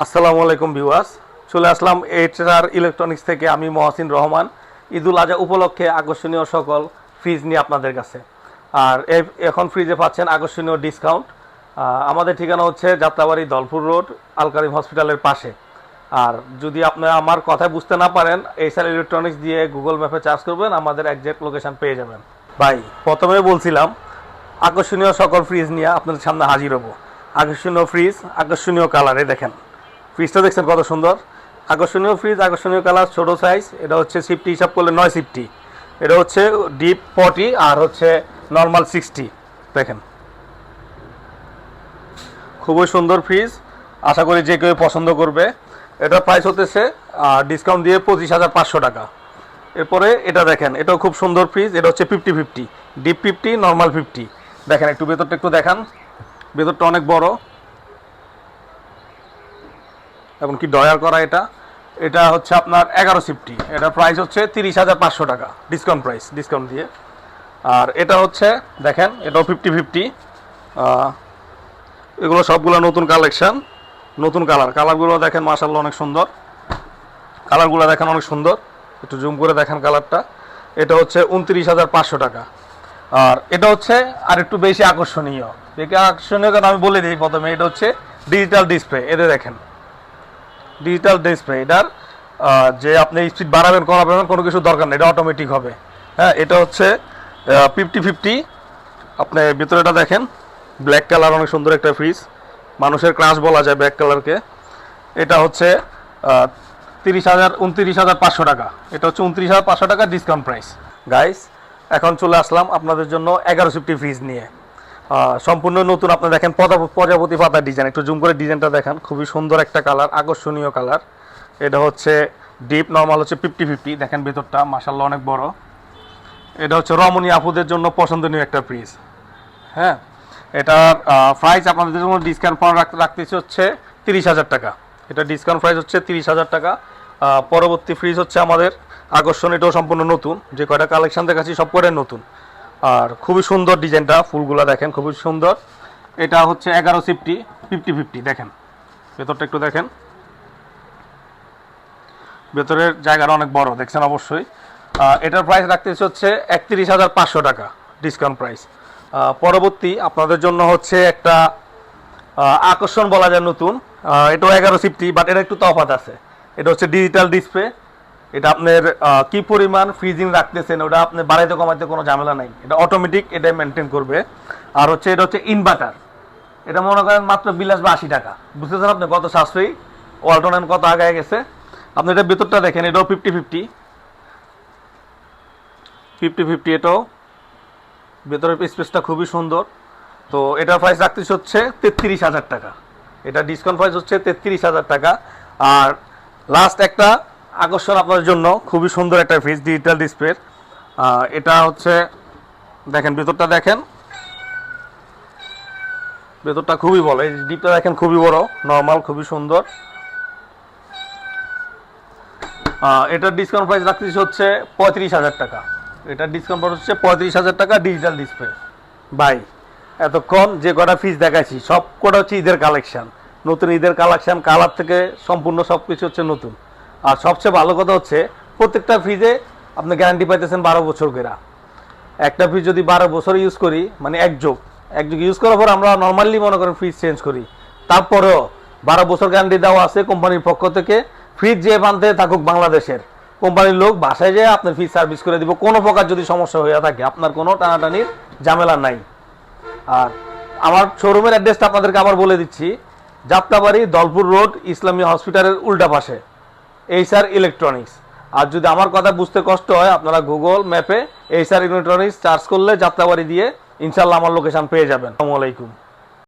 আসসালামু আলাইকুম ভিউয়ার্স, চলে আসলাম এইচআর ইলেকট্রনিক্স থেকে। আমি মহসিন রহমান। ঈদুল আজহা উপলক্ষে আকর্ষণীয় সকল ফ্রিজ নিয়ে আপনাদের কাছে। আর এখন ফ্রিজে পাচ্ছেন আকর্ষণীয় ডিসকাউন্ট। আমাদের ঠিকানা হচ্ছে যাত্রাবাড়ি দলপুর রোড, আল কারিম হসপিটালের পাশে। আর যদি আপনারা আমার কথা বুঝতে না পারেন, এইচআর ইলেকট্রনিক্স দিয়ে গুগল ম্যাপে সার্চ করবেন, আমাদের একজ্যাক্ট লোকেশন পেয়ে যাবেন। ভাই, প্রথমে বলছিলাম আকর্ষণীয় সকল ফ্রিজ নিয়ে আপনাদের সামনে হাজির হব। আকর্ষণীয় ফ্রিজ, আকর্ষণীয় কালারে দেখেন ফ্রিজটা দেখছেন কত সুন্দর। আকর্ষণীয় ফ্রিজ, আকর্ষণীয় কালার, ছোট সাইজ। এটা হচ্ছে সিফটি হিসাব করলে 9 সিফটি। এটা হচ্ছে ডিপ 40 আর হচ্ছে নর্মাল 60। দেখেন খুবই সুন্দর ফ্রিজ, আশা করি যে কেউ পছন্দ করবে। এটার প্রাইস হতেছে ডিসকাউন্ট দিয়ে 25,500 টাকা। এরপরে এটা দেখেন, এটাও খুব সুন্দর ফ্রিজ। এটা হচ্ছে 50-50, ডিপ 50, নর্মাল 50। দেখেন একটু ভেতরটা একটু দেখান, ভেতরটা অনেক বড় এবং কি ডয়ার করা। এটা হচ্ছে আপনার 11 সিফটি। এটার প্রাইস হচ্ছে 30,500 টাকা, ডিসকাউন্ট প্রাইস, ডিসকাউন্ট দিয়ে। আর এটা হচ্ছে দেখেন, এটাও 50-50। এগুলো সবগুলো নতুন কালেকশান, নতুন কালারগুলো দেখেন মাশাআল্লাহ অনেক সুন্দর। কালারগুলো দেখেন অনেক সুন্দর, একটু জুম করে দেখেন কালারটা। এটা হচ্ছে 29,500 টাকা। আর এটা হচ্ছে আর একটু বেশি আকর্ষণীয়। দেখে আকর্ষণীয় কারণ আমি বলে দিই প্রথমে, এটা হচ্ছে ডিজিটাল ডিসপ্লে। এতে দেখেন ডিজিটাল ডিসপ্লে। এটার যে আপনি স্পিড বাড়াবেন কমাবেন কোনো কিছু দরকার নেই, এটা অটোমেটিক হবে। হ্যাঁ, এটা হচ্ছে 50-50। আপনি ভিতরেটা দেখেন, ব্ল্যাক কালার, অনেক সুন্দর একটা ফ্রিজ, মানুষের ক্রাশ বলা যায় ব্ল্যাক কালারকে। এটা হচ্ছে 29,500 টাকা। এটা হচ্ছে 29,500 টাকা, ডিসকাউন্ট প্রাইস। গাইস, এখন চলে আসলাম আপনাদের জন্য 11 সিফটি ফ্রিজ নিয়ে। সম্পূর্ণ নতুন। আপনি দেখেন প্রজাপতি পাতার ডিজাইন, একটু জুম করে ডিজাইনটা দেখেন, খুবই সুন্দর একটা কালার, আকর্ষণীয় কালার। এটা হচ্ছে ডিপ, নর্মাল হচ্ছে 50-50। দেখেন ভেতরটা মাশাআল্লাহ অনেক বড়। এটা হচ্ছে রমণী আপুদের জন্য পছন্দনীয় একটা ফ্রিজ। হ্যাঁ, এটার প্রাইস আপনাদের জন্য ডিসকাউন্ট রাখতেছি হচ্ছে 30,000 টাকা। এটা ডিসকাউন্ট প্রাইস হচ্ছে 30,000 টাকা। পরবর্তী ফ্রিজ হচ্ছে আমাদের আকর্ষণ। এটাও সম্পূর্ণ নতুন, যে কয়টা কালেকশন দেখাচ্ছি সব কয়টাই নতুন। আর খুবই সুন্দর ডিজাইনটা, ফুলগুলা দেখেন খুবই সুন্দর। এটা হচ্ছে 11 সিফটি, 50-50। দেখেন ভেতরটা একটু দেখেন, ভেতরের জায়গাটা অনেক বড়, দেখছেন অবশ্যই। এটার প্রাইস রাখতেছি হচ্ছে 31,500 টাকা, ডিসকাউন্ট প্রাইস। পরবর্তী আপনাদের জন্য হচ্ছে একটা আকর্ষণ বলা যায় নতুন। এটাও 11 সিফটি, বাট এটা একটু তফাৎ আছে। এটা হচ্ছে ডিজিটাল ডিসপ্লে। এটা আপনার কি পরিমাণ ফ্রিজিং রাখতেছেন ওটা আপনি বাড়াইতে কমাইতে কোনো ঝামেলা নাই, এটা অটোমেটিক এটাই মেনটেন করবে। আর হচ্ছে এটা হচ্ছে ইনভার্টার। এটা মনে করেন মাত্র বিল আসবে 80 টাকা। বুঝতেছেন আপনি কত সাশ্রয়ী, ওয়ালটন কত আগায় গেছে। আপনি এটা ভেতরটা দেখেন, এটাও 50-50। এটাও ভেতরের স্পেসটা খুবই সুন্দর। তো এটার প্রাইস রাখতেছি হচ্ছে 33,000 টাকা। এটা ডিসকাউন্ট প্রাইস হচ্ছে 33,000 টাকা। আর লাস্ট একটা আকর্ষণ আপনাদের জন্য, খুবই সুন্দর একটা ফ্রিজ, ডিজিটাল ডিসপ্লে। এটা হচ্ছে দেখেন ভেতরটা দেখেন, ভেতরটা খুবই বড়। এই ডিপটা দেখেন খুবই বড়, নর্মাল খুবই সুন্দর। এটার ডিসকাউন্ট প্রাইস রাখতেছি হচ্ছে 35,000 টাকা। এটার ডিসকাউন্ট প্রাইস হচ্ছে 35,000 টাকা, ডিজিটাল ডিসপ্লে। ভাই, এতক্ষণ যে কটা ফ্রিজ দেখাইছি সব কটা হচ্ছে ঈদের কালেকশন, নতুন ঈদের কালেকশন। কালার থেকে সম্পূর্ণ সব কিছু হচ্ছে নতুন। আর সবচেয়ে ভালো কথা হচ্ছে প্রত্যেকটা ফ্রিজে আপনি গ্যারান্টি পাইতেছেন 12 বছর করে। একটা ফ্রিজ যদি 12 বছর ইউজ করি, মানে এক যুগ ইউজ করার পর আমরা নর্মালি মনে করেন ফ্রিজ চেঞ্জ করি, তারপরেও 12 বছর গ্যারান্টি দেওয়া আছে কোম্পানির পক্ষ থেকে। ফ্রিজ যে বানতে থাকুক বাংলাদেশের, কোম্পানির লোক বাসায় যেয়ে আপনার ফ্রিজ সার্ভিস করে দিব। কোনো প্রকার যদি সমস্যা হয়ে থাকে আপনার কোনো টানাটানির ঝামেলা নাই। আর আমার শোরুমের অ্যাড্রেসটা আপনাদেরকে আবার বলে দিচ্ছি, যাত্রাবাড়ি দলপুর রোড, ইসলামী হসপিটালের উল্টা পাশে, এইচআর ইলেকট্রনিক্স। আর যদি আমার কথা বুঝতে কষ্ট হয়, আপনারা গুগল ম্যাপে এইচআর ইলেকট্রনিক্স সার্চ করলে যাত্রাবাড়ি দিয়ে ইনশাল্লাহ আমার লোকেশন পেয়ে যাবেন। আসসালামু আলাইকুম।